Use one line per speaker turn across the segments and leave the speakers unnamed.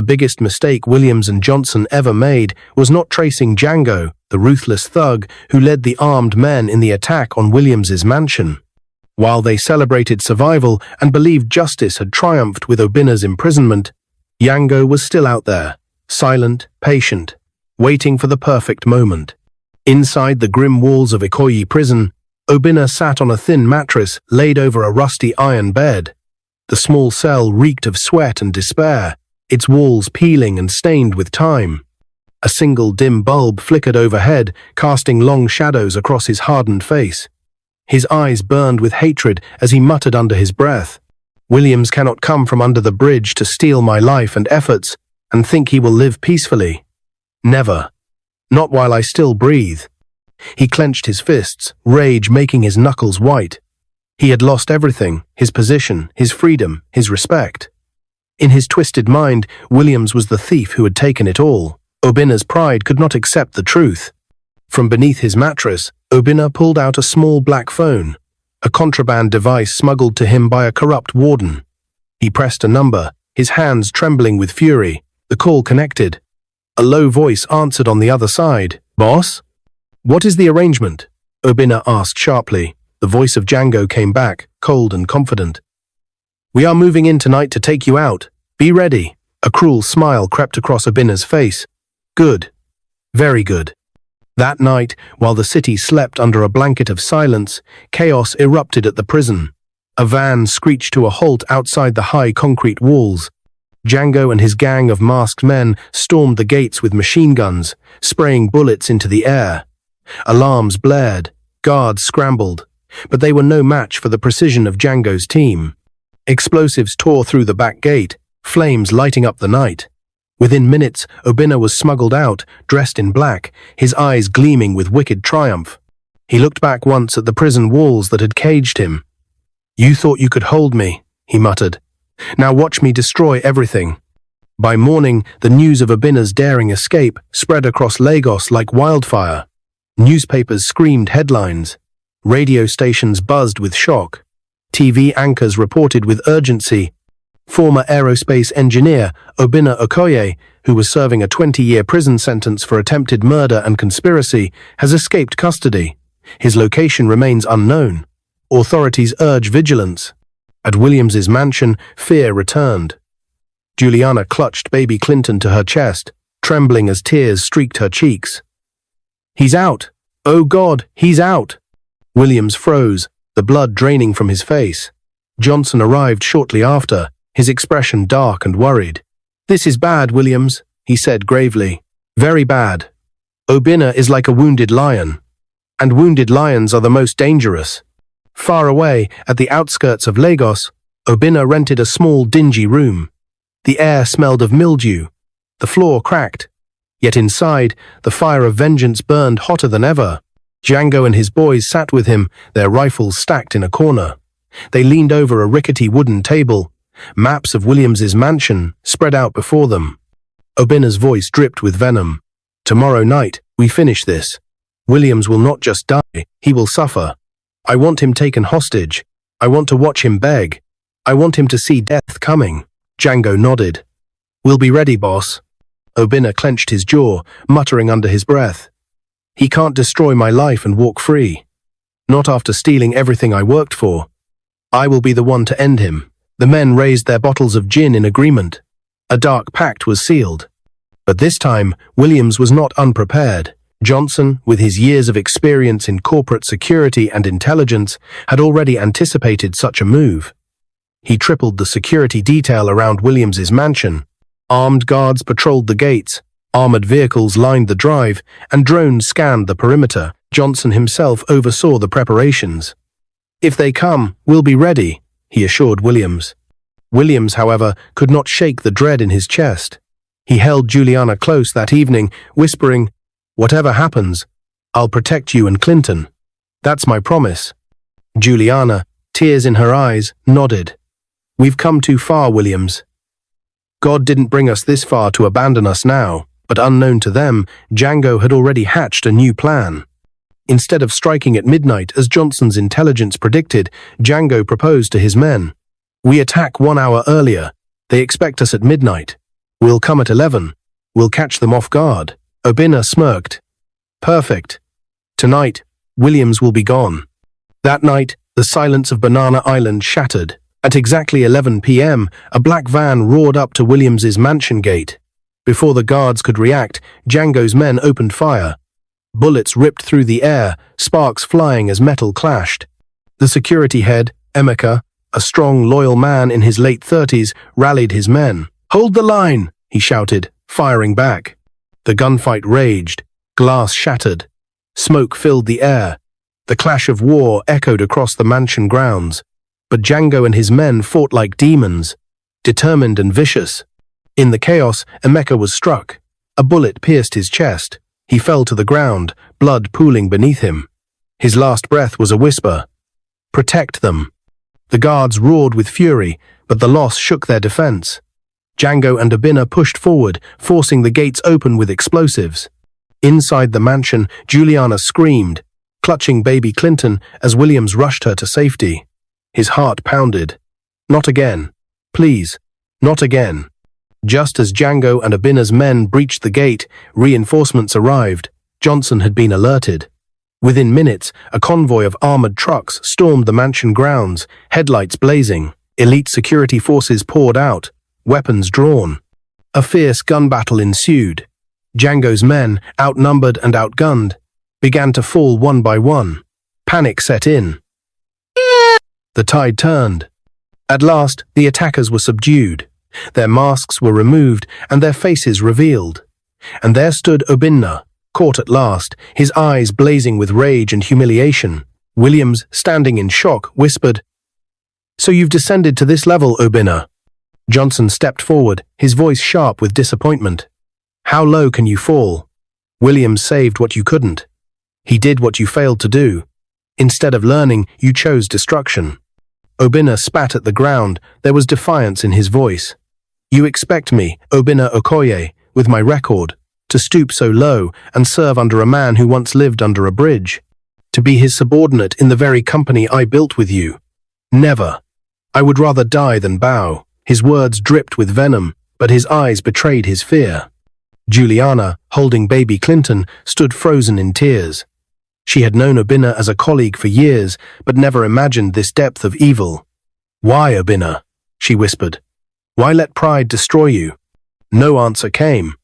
biggest mistake Williams and Johnson ever made was not tracing Django, the ruthless thug who led the armed men in the attack on Williams's mansion. While they celebrated survival and believed justice had triumphed with Obinna's imprisonment, Django was still out there, silent, patient, waiting for the perfect moment. Inside the grim walls of Ikoyi prison, Obinna sat on a thin mattress laid over a rusty iron bed. The small cell reeked of sweat and despair, its walls peeling and stained with time. A single dim bulb flickered overhead, casting long shadows across his hardened face. His eyes burned with hatred as he muttered under his breath, "Williams cannot come from under the bridge to steal my life and efforts and think he will live peacefully. Never. Not while I still breathe." He clenched his fists, rage making his knuckles white. He had lost everything, his position, his freedom, his respect. In his twisted mind, Williams was the thief who had taken it all. Obinna's pride could not accept the truth. From beneath his mattress, Obinna pulled out a small black phone, a contraband device smuggled to him by a corrupt warden. He pressed a number, his hands trembling with fury. The call connected. A low voice answered on the other side. "Boss? What is the arrangement?" Obinna asked sharply. The voice of Django came back, cold and confident. "We are moving in tonight to take you out. Be ready." A cruel smile crept across Obinna's face. "Good. Very good." That night, while the city slept under a blanket of silence, chaos erupted at the prison. A van screeched to a halt outside the high concrete walls. Django and his gang of masked men stormed the gates with machine guns, spraying bullets into the air. Alarms blared, guards scrambled, but they were no match for the precision of Django's team. Explosives tore through the back gate, flames lighting up the night. Within minutes, Obinna was smuggled out, dressed in black, his eyes gleaming with wicked triumph. He looked back once at the prison walls that had caged him. "You thought you could hold me," he muttered. "Now watch me destroy everything." By morning, the news of Obinna's daring escape spread across Lagos like wildfire. Newspapers screamed headlines. Radio stations buzzed with shock. TV anchors reported with urgency. Former aerospace engineer Obinna Okoye, who was serving a 20-year prison sentence for attempted murder and conspiracy, has escaped custody. His location remains unknown. Authorities urge vigilance. At Williams's mansion, fear returned. Juliana clutched baby Clinton to her chest, trembling as tears streaked her cheeks. "He's out! Oh God, he's out!" Williams froze, the blood draining from his face. Johnson arrived shortly after, his expression dark and worried. "This is bad, Williams," he said gravely. "Very bad. Obinna is like a wounded lion. And wounded lions are the most dangerous." Far away, at the outskirts of Lagos, Obinna rented a small, dingy room. The air smelled of mildew. The floor cracked. Yet inside, the fire of vengeance burned hotter than ever. Django and his boys sat with him, their rifles stacked in a corner. They leaned over a rickety wooden table. Maps of Williams's mansion spread out before them. Obinna's voice dripped with venom. "Tomorrow night, we finish this. Williams will not just die, he will suffer. I want him taken hostage. I want to watch him beg. I want him to see death coming." Django nodded. "We'll be ready, boss." Obinna clenched his jaw, muttering under his breath. "He can't destroy my life and walk free. Not after stealing everything I worked for. I will be the one to end him." The men raised their bottles of gin in agreement. A dark pact was sealed. But this time, Williams was not unprepared. Johnson, with his years of experience in corporate security and intelligence, had already anticipated such a move. He tripled the security detail around Williams's mansion. Armed guards patrolled the gates, armored vehicles lined the drive, and drones scanned the perimeter. Johnson himself oversaw the preparations. "If they come, we'll be ready," he assured Williams. Williams, however, could not shake the dread in his chest. He held Juliana close that evening, whispering, "Whatever happens, I'll protect you and Clinton. That's my promise." Juliana, tears in her eyes, nodded. "We've come too far, Williams. God didn't bring us this far to abandon us now." But unknown to them, Django had already hatched a new plan. Instead of striking at midnight as Johnson's intelligence predicted, Django proposed to his men. "We attack 1 hour earlier. They expect us at midnight. We'll come at 11. We'll catch them off guard. Obinna smirked. Perfect. Tonight, Williams will be gone. That night, the silence of Banana Island shattered. At exactly 11 p.m., a black van roared up to Williams's mansion gate. Before the guards could react, Django's men opened fire. Bullets ripped through the air, sparks flying as metal clashed. The security head, Emeka, a strong, loyal man in his late 30s, rallied his men. "Hold the line!" he shouted, firing back. The gunfight raged. Glass shattered. Smoke filled the air. The clash of war echoed across the mansion grounds. But Django and his men fought like demons, determined and vicious. In the chaos, Emeka was struck. A bullet pierced his chest. He fell to the ground, blood pooling beneath him. His last breath was a whisper. "Protect them." The guards roared with fury, but the loss shook their defense. Django and Obinna pushed forward, forcing the gates open with explosives. Inside the mansion, Juliana screamed, clutching baby Clinton as Williams rushed her to safety. His heart pounded. Not again. Please, not again. Just as Django and Obinna's men breached the gate, reinforcements arrived. Johnson had been alerted. Within minutes, a convoy of armored trucks stormed the mansion grounds, headlights blazing. Elite security forces poured out, weapons drawn. A fierce gun battle ensued. Django's men, outnumbered and outgunned, began to fall one by one. Panic set in. The tide turned. At last, the attackers were subdued. Their masks were removed and their faces revealed. And there stood Obinna, caught at last, his eyes blazing with rage and humiliation. Williams, standing in shock, whispered, "So you've descended to this level, Obinna?" Johnson stepped forward, his voice sharp with disappointment. "How low can you fall? Williams saved what you couldn't. He did what you failed to do. Instead of learning, you chose destruction." Obinna spat at the ground. There was defiance in his voice. "You expect me, Obinna Okoye, with my record, to stoop so low and serve under a man who once lived under a bridge? To be his subordinate in the very company I built with you? Never. I would rather die than bow." His words dripped with venom, but his eyes betrayed his fear. Juliana, holding baby Clinton, stood frozen in tears. She had known Obinna as a colleague for years, but never imagined this depth of evil. "Why, Obinna?" she whispered. "Why let pride destroy you?" No answer came.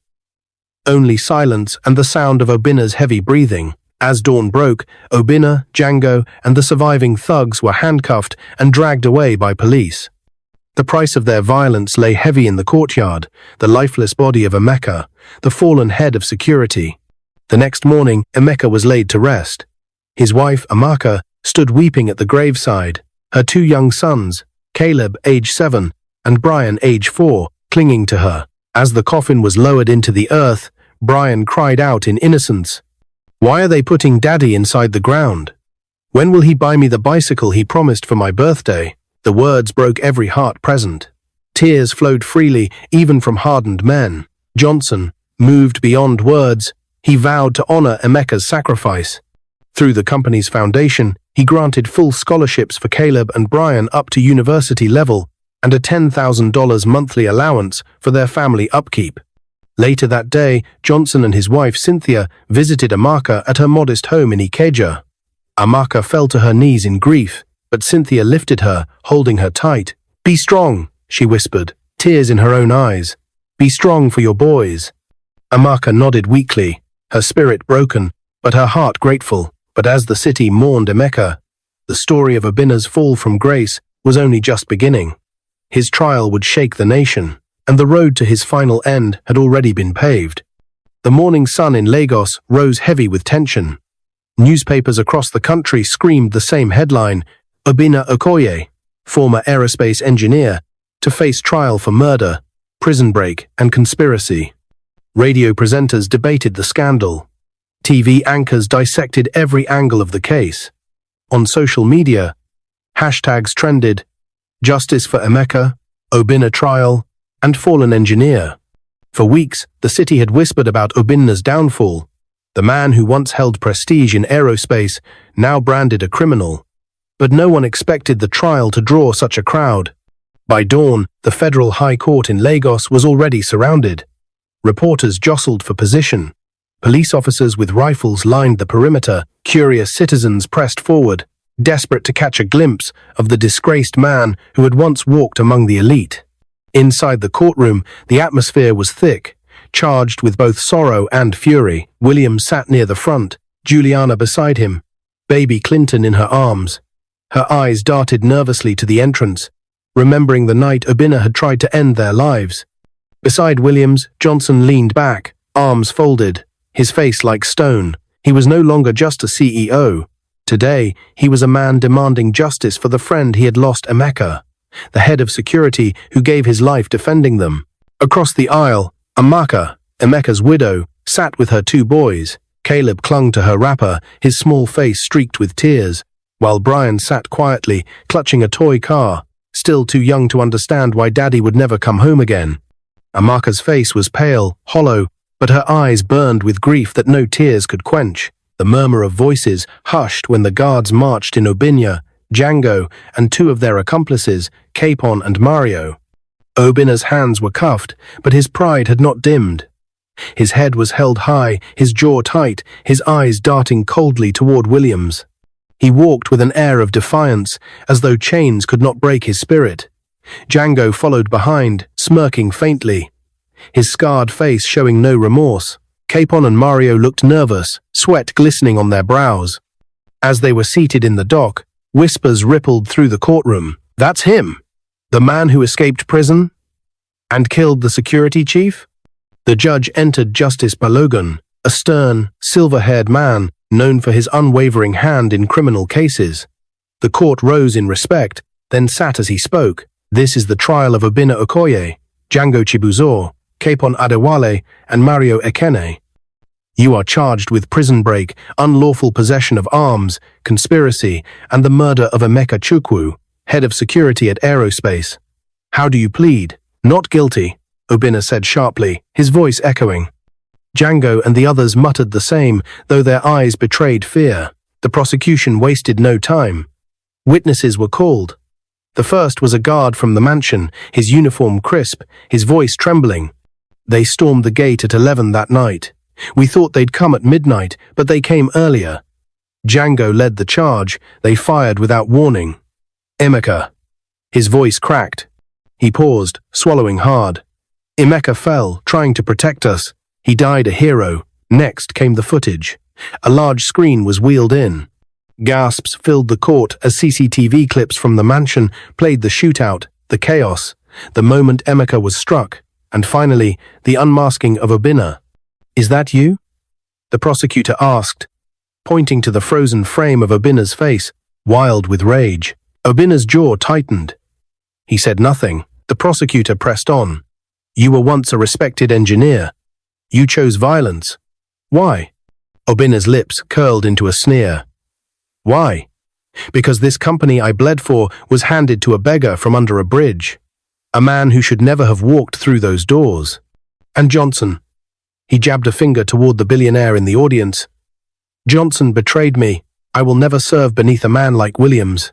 Only silence and the sound of Obinna's heavy breathing. As dawn broke, Obinna, Django, and the surviving thugs were handcuffed and dragged away by police. The price of their violence lay heavy in the courtyard, the lifeless body of Emeka, the fallen head of security. The next morning, Emeka was laid to rest. His wife, Amaka, stood weeping at the graveside, her two young sons, Caleb, age 7, and Brian, age 4, clinging to her. As the coffin was lowered into the earth, Brian cried out in innocence, "Why are they putting Daddy inside the ground? When will he buy me the bicycle he promised for my birthday?" The words broke every heart present. Tears flowed freely, even from hardened men. Johnson, moved beyond words, he vowed to honor Emeka's sacrifice. Through the company's foundation, he granted full scholarships for Caleb and Brian up to university level and a $10,000 monthly allowance for their family upkeep. Later that day, Johnson and his wife Cynthia visited Amaka at her modest home in Ikeja. Amaka fell to her knees in grief, but Cynthia lifted her, holding her tight. "Be strong," she whispered, tears in her own eyes. "Be strong for your boys." Amaka nodded weakly, her spirit broken, but her heart grateful. But as the city mourned Emeka, the story of Obinna's fall from grace was only just beginning. His trial would shake the nation, and the road to his final end had already been paved. The morning sun in Lagos rose heavy with tension. Newspapers across the country screamed the same headline, "Obinna Okoye, former aerospace engineer, to face trial for murder, prison break, and conspiracy." Radio presenters debated the scandal. TV anchors dissected every angle of the case. On social media, hashtags trended, "Justice for Emeka," "Obinna trial," and "Fallen engineer." For weeks, the city had whispered about Obinna's downfall. The man who once held prestige in aerospace, now branded a criminal. But no one expected the trial to draw such a crowd. By dawn, the Federal High Court in Lagos was already surrounded. Reporters jostled for position. Police officers with rifles lined the perimeter. Curious citizens pressed forward, desperate to catch a glimpse of the disgraced man who had once walked among the elite. Inside the courtroom, the atmosphere was thick, charged with both sorrow and fury. Williams sat near the front, Juliana beside him, baby Clinton in her arms. Her eyes darted nervously to the entrance, remembering the night Obinna had tried to end their lives. Beside Williams, Johnson leaned back, arms folded, his face like stone. He was no longer just a CEO. Today, he was a man demanding justice for the friend he had lost, Emeka, the head of security who gave his life defending them. Across the aisle, Amaka, Emeka's widow, sat with her 2 boys. Caleb clung to her wrapper, his small face streaked with tears, while Brian sat quietly, clutching a toy car, still too young to understand why Daddy would never come home again. Amaka's face was pale, hollow, but her eyes burned with grief that no tears could quench. The murmur of voices hushed when the guards marched in Obinna, Django, and 2 of their accomplices, Capon and Mario. Obinna's hands were cuffed, but his pride had not dimmed. His head was held high, his jaw tight, his eyes darting coldly toward Williams. He walked with an air of defiance, as though chains could not break his spirit. Django followed behind, smirking faintly, his scarred face showing no remorse. Capon and Mario looked nervous, sweat glistening on their brows. As they were seated in the dock, whispers rippled through the courtroom. "That's him! The man who escaped prison and killed the security chief?" The judge entered Justice Balogun, a stern, silver-haired man known for his unwavering hand in criminal cases. The court rose in respect, then sat as he spoke. "This is the trial of Obinna Okoye, Django Chibuzo, Capon Adewale, and Mario Ekene. You are charged with prison break, unlawful possession of arms, conspiracy, and the murder of Emeka Chukwu, head of security at Aerospace. How do you plead?" "Not guilty," Obinna said sharply, his voice echoing. Django and the others muttered the same, though their eyes betrayed fear. The prosecution wasted no time. Witnesses were called. The first was a guard from the mansion, his uniform crisp, his voice trembling. "They stormed the gate at 11 that night. We thought they'd come at midnight, but they came earlier." Django led the charge. "They fired without warning." "Emeka." His voice cracked. He paused, swallowing hard. "Emeka fell, trying to protect us. He died a hero." Next came the footage. A large screen was wheeled in. Gasps filled the court as CCTV clips from the mansion played the shootout, the chaos, the moment Emeka was struck, and finally, the unmasking of Obinna. "Is that you?" the prosecutor asked, pointing to the frozen frame of Obinna's face, wild with rage. Obinna's jaw tightened. He said nothing. The prosecutor pressed on. "You were once a respected engineer. You chose violence. Why?" Obinna's lips curled into a sneer. "Why? Because this company I bled for was handed to a beggar from under a bridge. A man who should never have walked through those doors. And Johnson." He jabbed a finger toward the billionaire in the audience. "Johnson betrayed me. I will never serve beneath a man like Williams.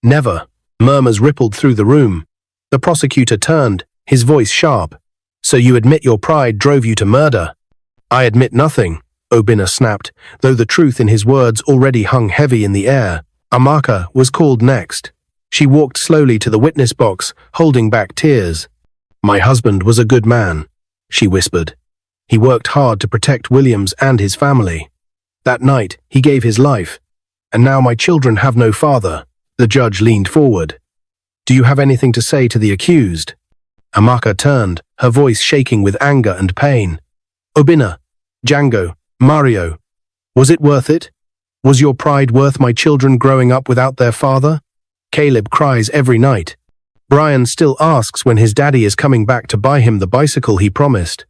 Never." Murmurs rippled through the room. The prosecutor turned, his voice sharp. "So you admit your pride drove you to murder?" "I admit nothing," Obinna snapped, though the truth in his words already hung heavy in the air. Amaka was called next. She walked slowly to the witness box, holding back tears. "My husband was a good man," she whispered. "He worked hard to protect Williams and his family. That night, he gave his life. And now my children have no father." The judge leaned forward. "Do you have anything to say to the accused?" Amaka turned, her voice shaking with anger and pain. "Obinna, Django, Mario, was it worth it? Was your pride worth my children growing up without their father? Caleb cries every night. Brian still asks when his daddy is coming back to buy him the bicycle he promised.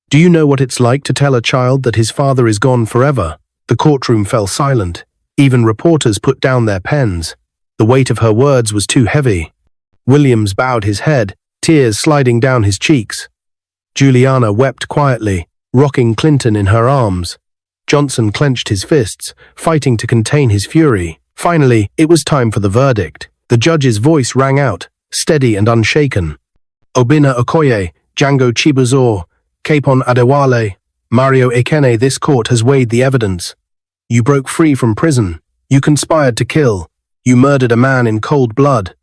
Do you know what it's like to tell a child that his father is gone forever?" The courtroom fell silent. Even reporters put down their pens. The weight of her words was too heavy. Williams bowed his head, tears sliding down his cheeks. Juliana wept quietly, rocking Clinton in her arms. Johnson clenched his fists, fighting to contain his fury. Finally, it was time for the verdict. The judge's voice rang out, steady and unshaken. Obinna Okoye, Django Chibuzor, Capon Adewale, Mario Ekene, this court has weighed the evidence. You broke free from prison. You conspired to kill. You murdered a man in cold blood.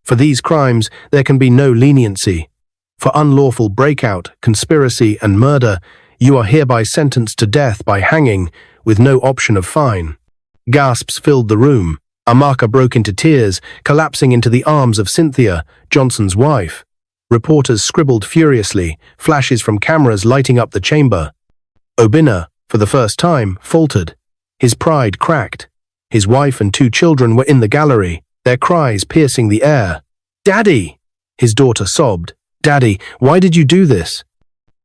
For these crimes, there can be no leniency. For unlawful breakout, conspiracy, and murder, you are hereby sentenced to death by hanging, with no option of fine. Gasps filled the room. Amaka broke into tears, collapsing into the arms of Cynthia, Johnson's wife. Reporters scribbled furiously, flashes from cameras lighting up the chamber. Obinna, for the first time, faltered. His pride cracked. His wife and 2 children were in the gallery, their cries piercing the air. "Daddy!" His daughter sobbed. "Daddy, why did you do this?"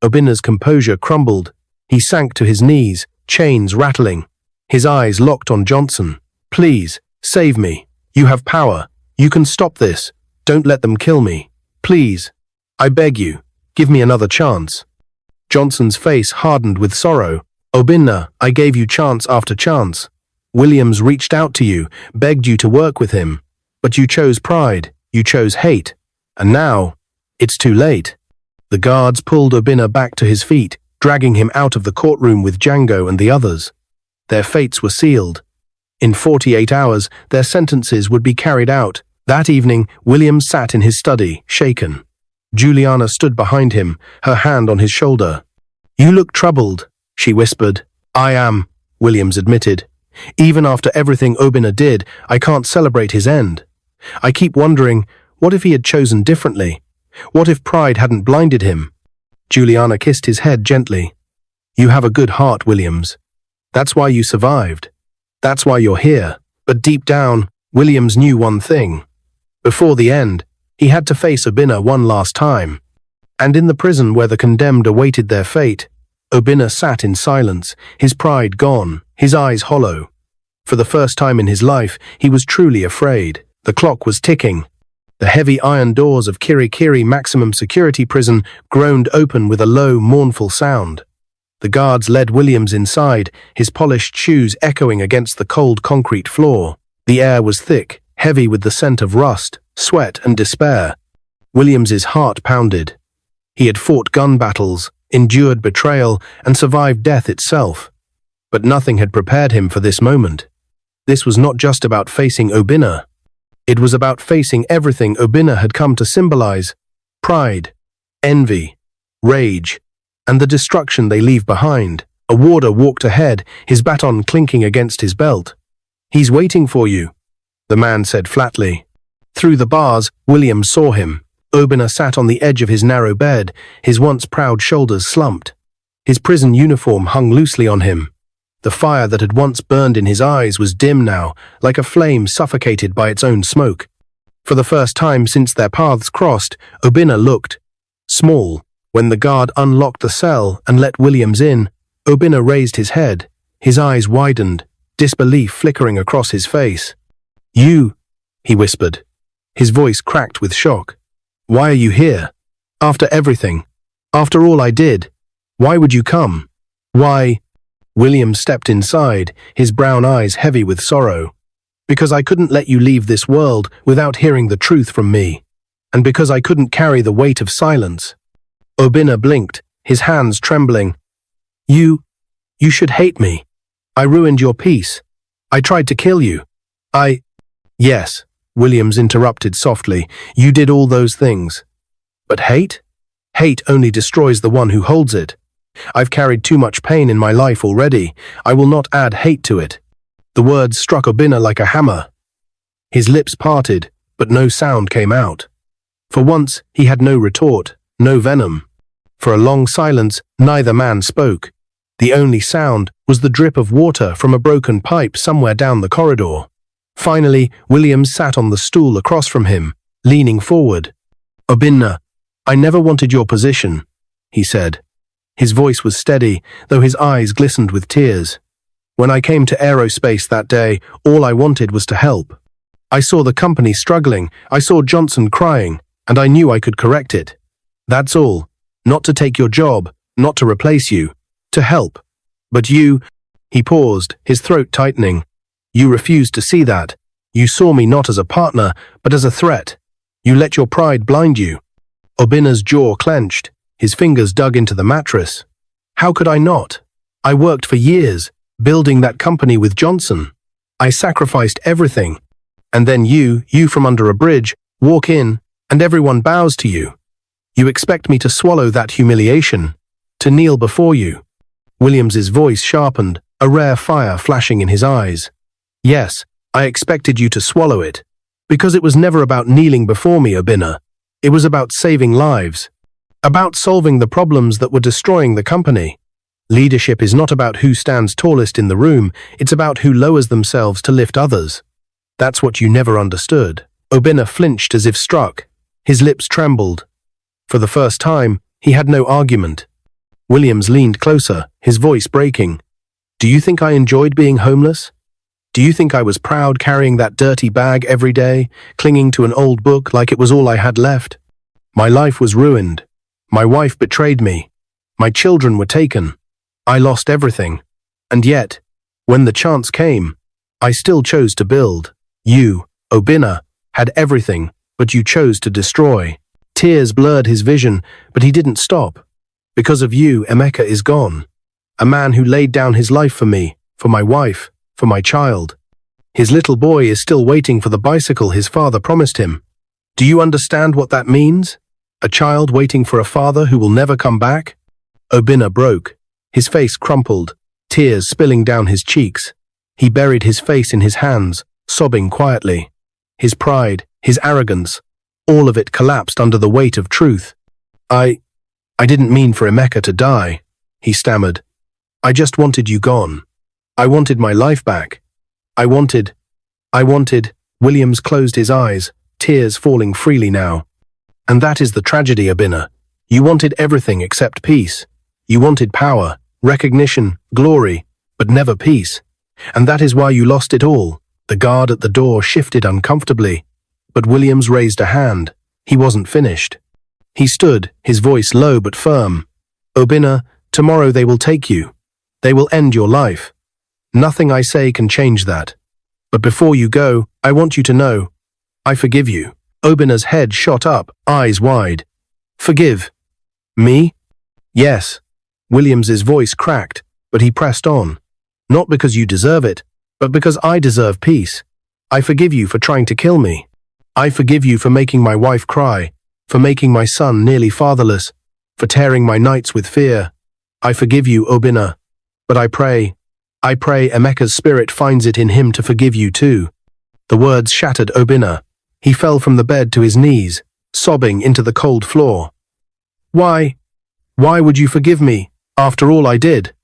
Obinna's composure crumbled. He sank to his knees, chains rattling. His eyes locked on Johnson. "Please, save me. You have power. You can stop this. Don't let them kill me. Please. I beg you. Give me another chance." Johnson's face hardened with sorrow. "Obinna, I gave you chance after chance. Williams reached out to you, begged you to work with him. But you chose pride. You chose hate. And now, it's too late." The guards pulled Obinna back to his feet, dragging him out of the courtroom with Django and the others. Their fates were sealed. In 48 hours, their sentences would be carried out. That evening, Williams sat in his study, shaken. Juliana stood behind him, her hand on his shoulder. "You look troubled," she whispered. "I am," Williams admitted. "Even after everything Obinna did, I can't celebrate his end. I keep wondering, what if he had chosen differently? What if pride hadn't blinded him?" Juliana kissed his head gently. "You have a good heart, Williams. That's why you survived. That's why you're here." But deep down, Williams knew one thing. Before the end, he had to face Obinna one last time. And in the prison where the condemned awaited their fate, Obinna sat in silence, his pride gone, his eyes hollow. For the first time in his life, he was truly afraid. The clock was ticking. The heavy iron doors of Kirikiri Maximum Security Prison groaned open with a low, mournful sound. The guards led Williams inside, his polished shoes echoing against the cold concrete floor. The air was thick, heavy with the scent of rust, sweat, and despair. Williams's heart pounded. He had fought gun battles, endured betrayal, and survived death itself. But nothing had prepared him for this moment. This was not just about facing Obinna. It was about facing everything Obinna had come to symbolize: pride, envy, rage, and the destruction they leave behind. A warder walked ahead, his baton clinking against his belt. "He's waiting for you," the man said flatly. Through the bars, Williams saw him. Obinna sat on the edge of his narrow bed, his once proud shoulders slumped. His prison uniform hung loosely on him. The fire that had once burned in his eyes was dim now, like a flame suffocated by its own smoke. For the first time since their paths crossed, Obinna looked small. When the guard unlocked the cell and let Williams in, Obinna raised his head. His eyes widened, disbelief flickering across his face. "You," he whispered. His voice cracked with shock. "Why are you here? After everything? After all I did? Why would you come? Why?" Williams stepped inside, his brown eyes heavy with sorrow. "Because I couldn't let you leave this world without hearing the truth from me. And because I couldn't carry the weight of silence." Obinna blinked, his hands trembling. You should hate me. I ruined your peace. I tried to kill you. Yes," Williams interrupted softly. "You did all those things. But hate? Hate only destroys the one who holds it. I've carried too much pain in my life already. I will not add hate to it." The words struck Obinna like a hammer. His lips parted, but no sound came out. For once, he had no retort, no venom. For a long silence, neither man spoke. The only sound was the drip of water from a broken pipe somewhere down the corridor. Finally, Williams sat on the stool across from him, leaning forward. "Obinna, I never wanted your position," he said. His voice was steady, though his eyes glistened with tears. "When I came to aerospace that day, all I wanted was to help. I saw the company struggling, I saw Johnson crying, and I knew I could correct it. That's all. Not to take your job, not to replace you, to help. But you," he paused, his throat tightening. "You refused to see that. You saw me not as a partner, but as a threat. You let your pride blind you. Obina's jaw clenched, his fingers dug into the mattress. How could I not? I worked for years, building that company with Johnson. I sacrificed everything. And then you from under a bridge, walk in, and everyone bows to you. You expect me to swallow that humiliation, to kneel before you. Williams's voice sharpened, a rare fire flashing in his eyes. Yes, I expected you to swallow it. Because it was never about kneeling before me, Obina. It was about saving lives. About solving the problems that were destroying the company. Leadership is not about who stands tallest in the room, it's about who lowers themselves to lift others. That's what you never understood. Obina flinched as if struck. His lips trembled. For the first time, he had no argument. Williams leaned closer, his voice breaking. Do you think I enjoyed being homeless? Do you think I was proud carrying that dirty bag every day, clinging to an old book like it was all I had left? My life was ruined. My wife betrayed me. My children were taken. I lost everything. And yet, when the chance came, I still chose to build. You, Obina, had everything, but you chose to destroy. Tears blurred his vision, but he didn't stop. Because of you, Emeka is gone. A man who laid down his life for me, for my wife, for my child. His little boy is still waiting for the bicycle his father promised him. Do you understand what that means? A child waiting for a father who will never come back? Obina broke. His face crumpled, tears spilling down his cheeks. He buried his face in his hands, sobbing quietly. His pride, his arrogance, all of it collapsed under the weight of truth. I didn't mean for Emeka to die, he stammered. I just wanted you gone. I wanted my life back. I wanted. Williams closed his eyes, tears falling freely now. And that is the tragedy, Obina. You wanted everything except peace. You wanted power, recognition, glory, but never peace. And that is why you lost it all. The guard at the door shifted uncomfortably, but Williams raised a hand. He wasn't finished. He stood, his voice low but firm. Obina, tomorrow they will take you. They will end your life. Nothing I say can change that. But before you go, I want you to know, I forgive you. Obina's head shot up, eyes wide. Forgive? Me? Yes. Williams's voice cracked, but he pressed on. Not because you deserve it, but because I deserve peace. I forgive you for trying to kill me. I forgive you for making my wife cry, for making my son nearly fatherless, for tearing my nights with fear. I forgive you, Obina. But I pray Emeka's spirit finds it in him to forgive you too. The words shattered Obina. He fell from the bed to his knees, sobbing into the cold floor. Why would you forgive me, after all I did?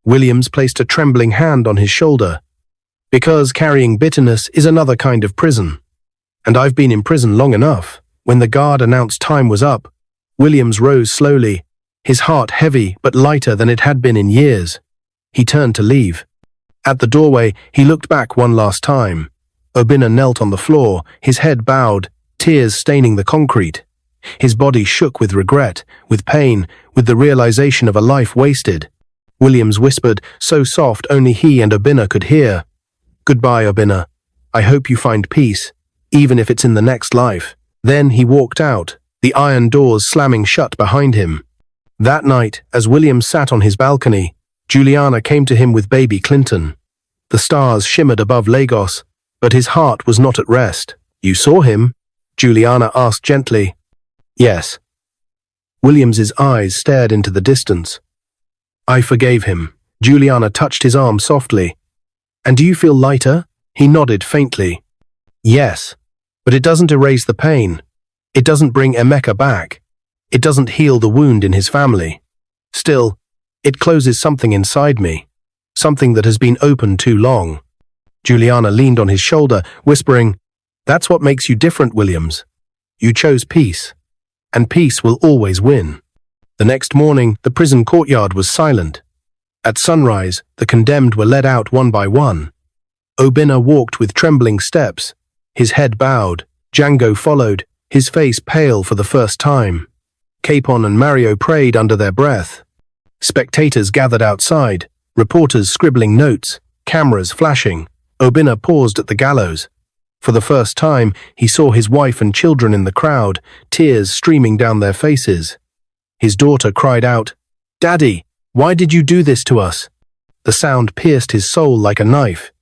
Williams placed a trembling hand on his shoulder. Because carrying bitterness is another kind of prison. And I've been in prison long enough. When the guard announced time was up, Williams rose slowly, his heart heavy but lighter than it had been in years. He turned to leave. At the doorway, he looked back one last time. Obina knelt on the floor, his head bowed, tears staining the concrete. His body shook with regret, with pain, with the realization of a life wasted. Williams whispered, so soft only he and Obina could hear. Goodbye, Obina. I hope you find peace, even if it's in the next life. Then he walked out, the iron doors slamming shut behind him. That night, as Williams sat on his balcony, Juliana came to him with baby Clinton. The stars shimmered above Lagos, but his heart was not at rest. You saw him? Juliana asked gently. Yes. Williams's eyes stared into the distance. I forgave him. Juliana touched his arm softly. And do you feel lighter? He nodded faintly. Yes. But it doesn't erase the pain. It doesn't bring Emeka back. It doesn't heal the wound in his family. Still, it closes something inside me. Something that has been open too long. Juliana leaned on his shoulder, whispering, That's what makes you different, Williams. You chose peace. And peace will always win. The next morning, the prison courtyard was silent. At sunrise, the condemned were led out one by one. Obina walked with trembling steps, his head bowed. Django followed, his face pale for the first time. Capon and Mario prayed under their breath. Spectators gathered outside, reporters scribbling notes, cameras flashing. Obina paused at the gallows. For the first time, he saw his wife and children in the crowd, tears streaming down their faces. His daughter cried out, "Daddy, why did you do this to us?" The sound pierced his soul like a knife.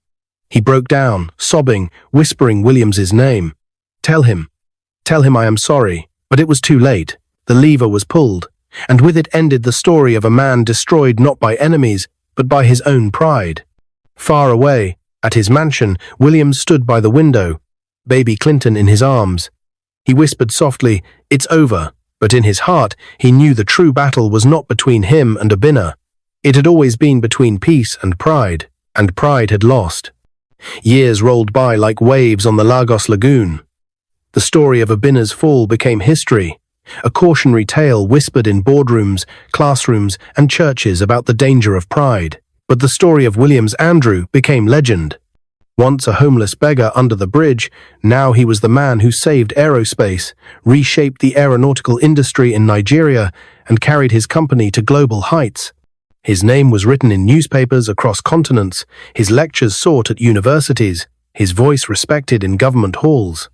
He broke down, sobbing, whispering Williams's name. Tell him I am sorry." But it was too late. The lever was pulled, and with it ended the story of a man destroyed not by enemies, but by his own pride. Far away, at his mansion, Williams stood by the window, baby Clinton in his arms. He whispered softly, "It's over," but in his heart he knew the true battle was not between him and Abina. It had always been between peace and pride had lost. Years rolled by like waves on the Lagos lagoon. The story of Abina's fall became history, a cautionary tale whispered in boardrooms, classrooms, and churches about the danger of pride. But the story of Williams Andrew became legend. Once a homeless beggar under the bridge, now he was the man who saved aerospace, reshaped the aeronautical industry in Nigeria, and carried his company to global heights. His name was written in newspapers across continents, his lectures sought at universities, his voice respected in government halls.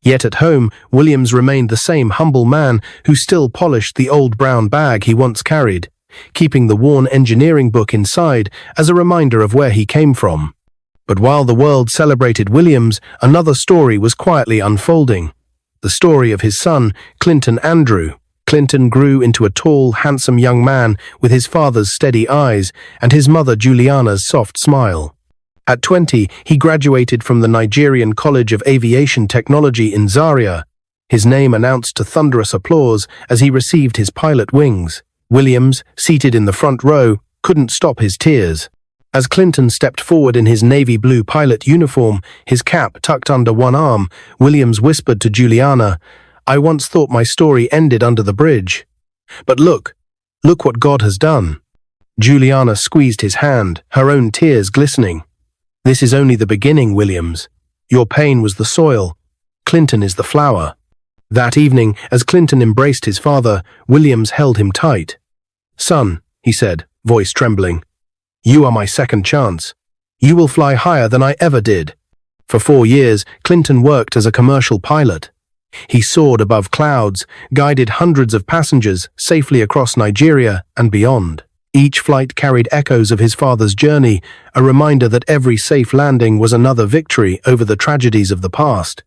Yet at home, Williams remained the same humble man who still polished the old brown bag he once carried, keeping the worn engineering book inside as a reminder of where he came from. But while the world celebrated Williams, another story was quietly unfolding. The story of his son, Clinton Andrew. Clinton grew into a tall, handsome young man with his father's steady eyes and his mother Juliana's soft smile. At 20, he graduated from the Nigerian College of Aviation Technology in Zaria, his name announced to thunderous applause as he received his pilot wings. Williams, seated in the front row, couldn't stop his tears. As Clinton stepped forward in his navy blue pilot uniform, his cap tucked under one arm, Williams whispered to Juliana, "I once thought my story ended under the bridge. But look what God has done." Juliana squeezed his hand, her own tears glistening. "This is only the beginning, Williams. Your pain was the soil. Clinton is the flower." That evening, as Clinton embraced his father, Williams held him tight. "Son," he said, voice trembling, "you are my second chance. You will fly higher than I ever did." For 4 years, Clinton worked as a commercial pilot. He soared above clouds, guided hundreds of passengers safely across Nigeria and beyond. Each flight carried echoes of his father's journey, a reminder that every safe landing was another victory over the tragedies of the past.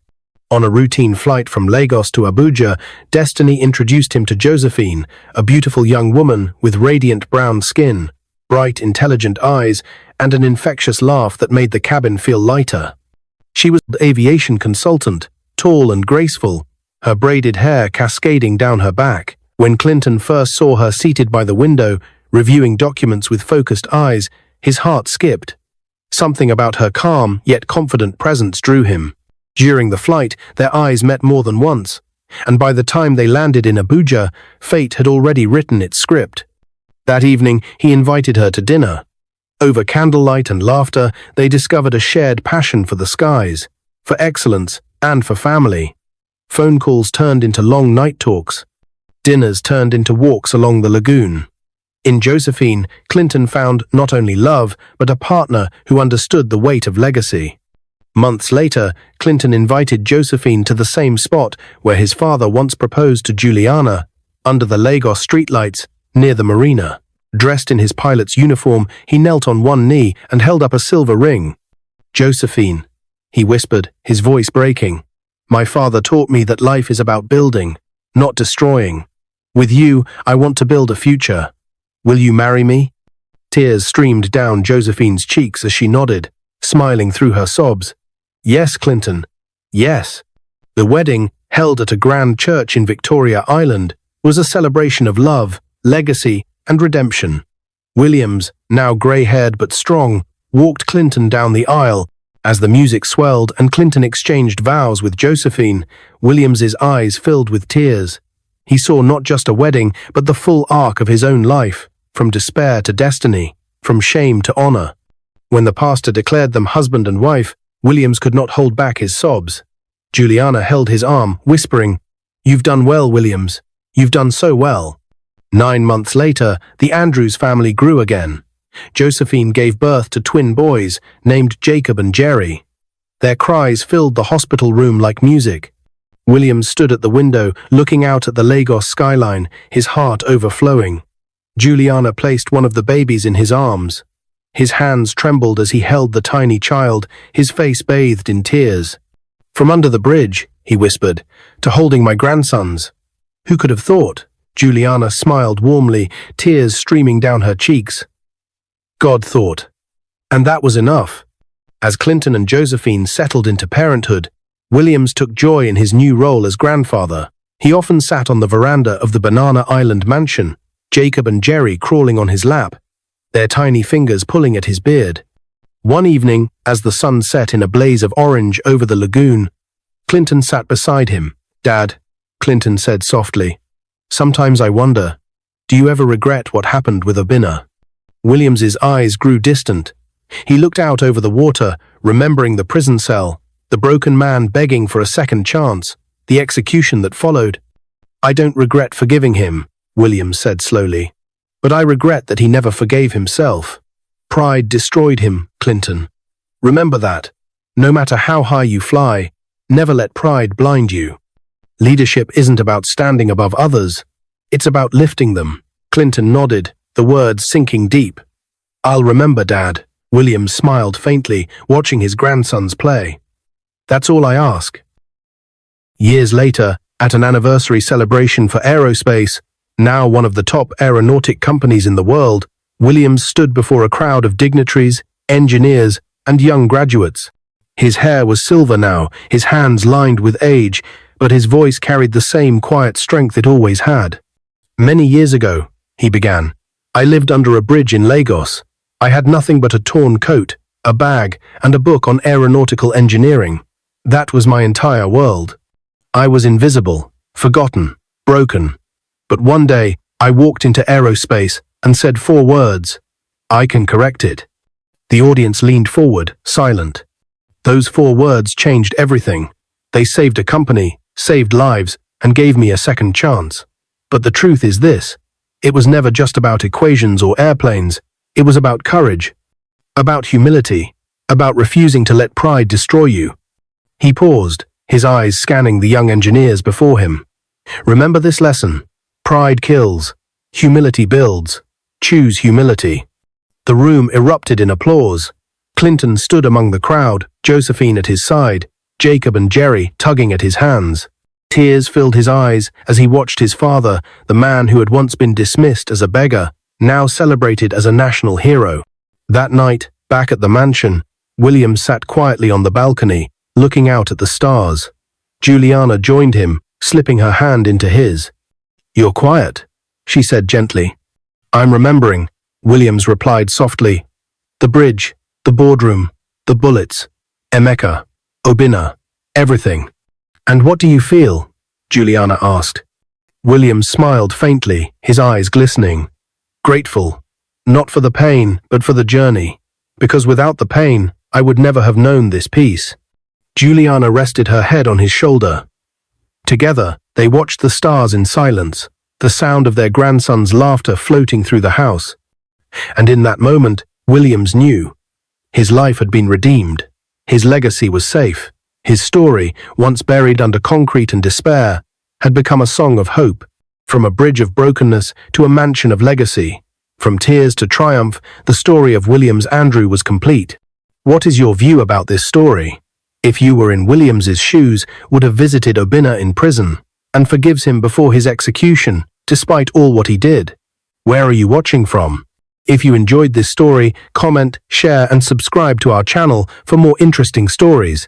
On a routine flight from Lagos to Abuja, destiny introduced him to Josephine, a beautiful young woman with radiant brown skin, bright, intelligent eyes, and an infectious laugh that made the cabin feel lighter. She was an aviation consultant, tall and graceful, her braided hair cascading down her back. When Clinton first saw her seated by the window, reviewing documents with focused eyes, his heart skipped. Something about her calm yet confident presence drew him. During the flight, their eyes met more than once, and by the time they landed in Abuja, fate had already written its script. That evening, he invited her to dinner. Over candlelight and laughter, they discovered a shared passion for the skies, for excellence, and for family. Phone calls turned into long night talks. Dinners turned into walks along the lagoon. In Josephine, Clinton found not only love, but a partner who understood the weight of legacy. Months later, Clinton invited Josephine to the same spot where his father once proposed to Juliana, under the Lagos streetlights, near the marina. Dressed in his pilot's uniform, he knelt on one knee and held up a silver ring. "Josephine," he whispered, his voice breaking, "my father taught me that life is about building, not destroying. With you, I want to build a future. Will you marry me?" Tears streamed down Josephine's cheeks as she nodded, smiling through her sobs. "Yes, Clinton. Yes." The wedding, held at a grand church in Victoria Island, was a celebration of love, legacy, and redemption. Williams, now grey-haired but strong, walked Clinton down the aisle. As the music swelled and Clinton exchanged vows with Josephine, Williams's eyes filled with tears. He saw not just a wedding, but the full arc of his own life, from despair to destiny, from shame to honor. When the pastor declared them husband and wife, Williams could not hold back his sobs. Juliana held his arm, whispering, "You've done well, Williams. You've done so well." 9 months later, the Andrews family grew again. Josephine gave birth to twin boys, named Jacob and Jerry. Their cries filled the hospital room like music. Williams stood at the window, looking out at the Lagos skyline, his heart overflowing. Juliana placed one of the babies in his arms. His hands trembled as he held the tiny child, his face bathed in tears. "From under the bridge," he whispered, "to holding my grandsons." Who could have thought? Juliana smiled warmly, tears streaming down her cheeks. God thought. And that was enough. As Clinton and Josephine settled into parenthood, Williams took joy in his new role as grandfather. He often sat on the veranda of the Banana Island mansion, Jacob and Jerry crawling on his lap, their tiny fingers pulling at his beard. One evening, as the sun set in a blaze of orange over the lagoon, Clinton sat beside him. "Dad," Clinton said softly, "sometimes I wonder, do you ever regret what happened with Obinna?" Williams's eyes grew distant. He looked out over the water, remembering the prison cell, the broken man begging for a second chance, the execution that followed. "I don't regret forgiving him," Williams said slowly, "but I regret that he never forgave himself. Pride destroyed him, Clinton. Remember that. No matter how high you fly, never let pride blind you. Leadership isn't about standing above others. It's about lifting them." Clinton nodded, the words sinking deep. "I'll remember, Dad." Williams smiled faintly, watching his grandsons play. "That's all I ask." Years later, at an anniversary celebration for aerospace, now one of the top aeronautic companies in the world, Williams stood before a crowd of dignitaries, engineers, and young graduates. His hair was silver now, his hands lined with age, but his voice carried the same quiet strength it always had. "Many years ago," he began, "I lived under a bridge in Lagos. I had nothing but a torn coat, a bag, and a book on aeronautical engineering. That was my entire world. I was invisible, forgotten, broken. But one day, I walked into aerospace and said 4 words. I can correct it." The audience leaned forward, silent. Those 4 words changed everything. They saved a company, saved lives, and gave me a second chance. But the truth is this: it was never just about equations or airplanes. It was about courage, about humility, about refusing to let pride destroy you. He paused, his eyes scanning the young engineers before him. "Remember this lesson. Pride kills. Humility builds. Choose humility." The room erupted in applause. Clinton stood among the crowd, Josephine at his side, Jacob and Jerry tugging at his hands. Tears filled his eyes as he watched his father, the man who had once been dismissed as a beggar, now celebrated as a national hero. That night, back at the mansion, William sat quietly on the balcony, looking out at the stars. Juliana joined him, slipping her hand into his. "You're quiet," she said gently. "I'm remembering," Williams replied softly. "The bridge, the boardroom, the bullets, Emeka, Obinna, everything." "And what do you feel?" Juliana asked. Williams smiled faintly, his eyes glistening. "Grateful. Not for the pain, but for the journey. Because without the pain, I would never have known this peace." Juliana rested her head on his shoulder. Together, they watched the stars in silence, the sound of their grandson's laughter floating through the house. And in that moment, Williams knew. His life had been redeemed. His legacy was safe. His story, once buried under concrete and despair, had become a song of hope. From a bridge of brokenness to a mansion of legacy, from tears to triumph, the story of Williams Andrew was complete. What is your view about this story? If you were in Williams's shoes, would have visited Obinna in prison, and forgives him before his execution, despite all what he did? Where are you watching from? If you enjoyed this story, comment, share, and subscribe to our channel for more interesting stories.